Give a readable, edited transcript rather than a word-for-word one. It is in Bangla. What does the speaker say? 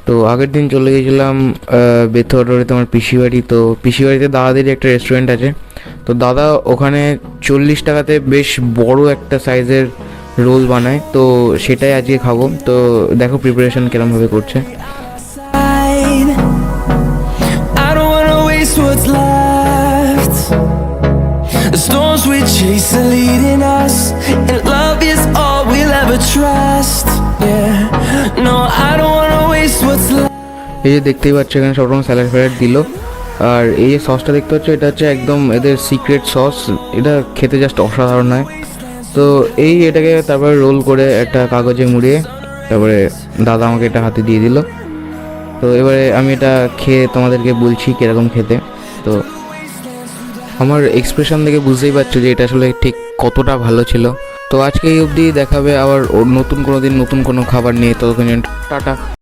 তো আগের দিন চলে গেছিলাম বেথুয়া রোডে তোমার পিসি বাড়ি। তো পিসি বাড়িতে দাদাদেরই একটা রেস্টুরেন্ট আছে। তো দাদা ওখানে 40 টাকাতে বেশ বড় একটা সাইজের রোল বানায়, তো সেটাই আজকে খাবো। তো দেখো প্রিপারেশন কিরমভাবে করছে। I don't wanna waste what's left. The storms we chase are leading us, and love is all we'll ever trust. Yeah, no, I don't wanna waste what's left. এই যে দেখতেই পাচ্ছ এখানে সব রকম স্যালাড ফ্যালাড দিল। আর এই যে সসটা দেখতে পাচ্ছ, এটা হচ্ছে একদম এদের সিক্রেট সস। এটা খেতে জাস্ট অসাধারণ হয়। তো এটাকে তারপরে রোল করে একটা কাগজে মুড়িয়ে তারপরে দাদা আমাকে এটা হাতে দিয়ে দিল। তো এবারে আমি এটা খেয়ে তোমাদেরকে বলছি কীরকম খেতে। তো আমার এক্সপ্রেশন দেখে বুঝতেই পারছো যে এটা আসলে ঠিক কতটা ভালো ছিল। তো আজকে এই অবধি দেখাবে আবার নতুন কোনো দিন নতুন কোনো খাবার নিয়ে। ততক্ষণ টাটা।